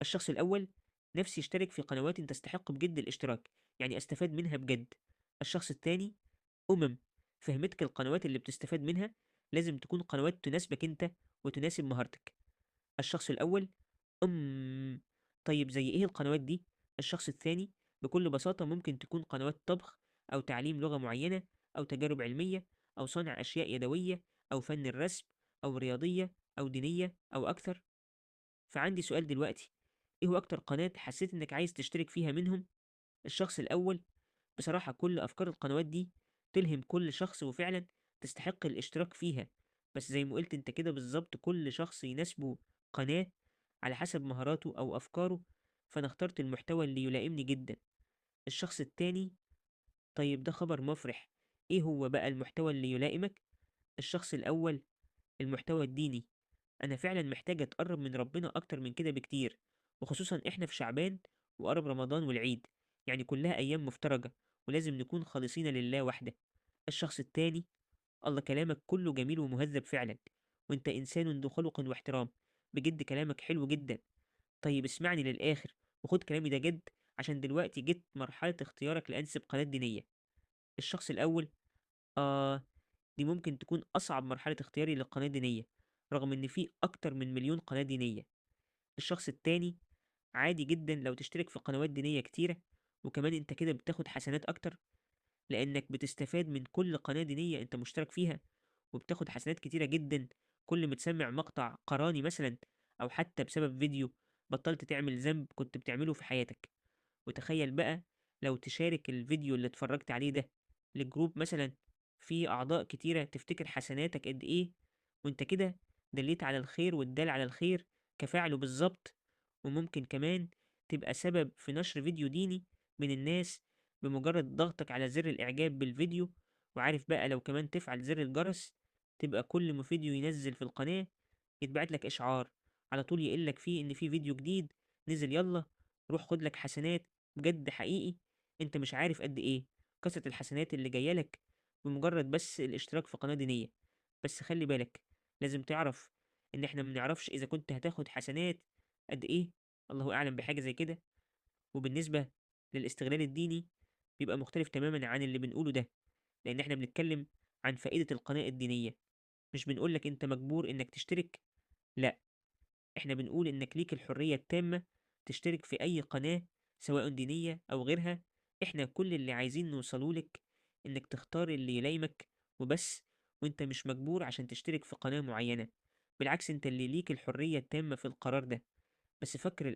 الشخص الأول: نفسي يشترك في قنوات تستحق بجد الاشتراك، يعني أستفاد منها بجد. الشخص التاني: فهمتك القنوات اللي بتستفاد منها لازم تكون قنوات تناسبك أنت وتناسب مهارتك. الشخص الأول: أم طيب زي إيه القنوات دي؟ الشخص الثاني: بكل بساطة ممكن تكون قنوات طبخ، أو تعليم لغة معينة، أو تجارب علمية، أو صنع أشياء يدوية، أو فن الرسم، أو رياضية، أو دينية، أو أكثر. فعندي سؤال دلوقتي: إيه هو أكتر قناة حسيت إنك عايز تشترك فيها منهم؟ الشخص الأول: بصراحة كل أفكار القنوات دي تلهم كل شخص وفعلا تستحق الاشتراك فيها، بس زي ما قلت انت كده بالظبط، كل شخص يناسبه قناة على حسب مهاراته أو أفكاره، فأنا اخترت المحتوى اللي يلائمني جدا. الشخص التاني: طيب ده خبر مفرح، ايه هو بقى المحتوى اللي يلائمك؟ الشخص الأول: المحتوى الديني، أنا فعلا محتاج أتقرب من ربنا أكتر من كده بكتير، وخصوصا إحنا في شعبان وقرب رمضان والعيد، يعني كلها أيام مفترجة ولازم نكون خالصين لله وحده. الشخص التاني: الله كلامك كله جميل ومهذب فعلا، وانت إنسان ذو خلق واحترام، بجد كلامك حلو جدا. طيب اسمعني للآخر وخد كلامي ده جد، عشان دلوقتي جيت مرحلة اختيارك لأنسب قناة دينية. الشخص الأول: آه دي ممكن تكون أصعب مرحلة اختياري للقناة الدينية، رغم إن في أكتر من مليون قناة دينية. الشخص التاني: عادي جدا لو تشترك في قنوات دينية كتيرة، وكمان انت كده بتاخد حسنات أكتر، لأنك بتستفاد من كل قناة دينية انت مشترك فيها، وبتاخد حسنات كتيرة جدا كل ما تسمع مقطع قرآني مثلا، أو حتى بسبب فيديو بطلت تعمل ذنب كنت بتعمله في حياتك. وتخيل بقى لو تشارك الفيديو اللي اتفرجت عليه ده لجروب مثلا فيه أعضاء كتيرة، تفتكر حسناتك قد إيه؟ وانت كده دليت على الخير، والدال على الخير كفاعله بالظبط. وممكن كمان تبقى سبب في نشر فيديو ديني من الناس بمجرد ضغطك على زر الإعجاب بالفيديو. وعارف بقى لو كمان تفعل زر الجرس، تبقى كل ما فيديو ينزل في القناة يتبعت لك إشعار على طول يقولك فيه إن في فيديو جديد نزل، يلا روح خد لك حسنات. بجد حقيقي انت مش عارف قد ايه كثرة الحسنات اللي جاية لك بمجرد بس الاشتراك في قناة دينية. بس خلي بالك، لازم تعرف ان احنا منعرفش اذا كنت هتاخد حسنات قد ايه، الله اعلم بحاجة زي كده. وبالنسبة للاستغلال الديني بيبقى مختلف تماما عن اللي بنقوله ده، لان احنا بنتكلم عن فائدة القناة الدينية، مش بنقولك انت مجبور انك تشترك. لا، احنا بنقول انك ليك الحرية التامة تشترك في اي قناة سواء دينية او غيرها. احنا كل اللي عايزين نوصله لك انك تختار اللي يلايمك وبس، وانت مش مجبور عشان تشترك في قناة معينة، بالعكس انت اللي ليك الحرية التامة في القرار ده. بس فكر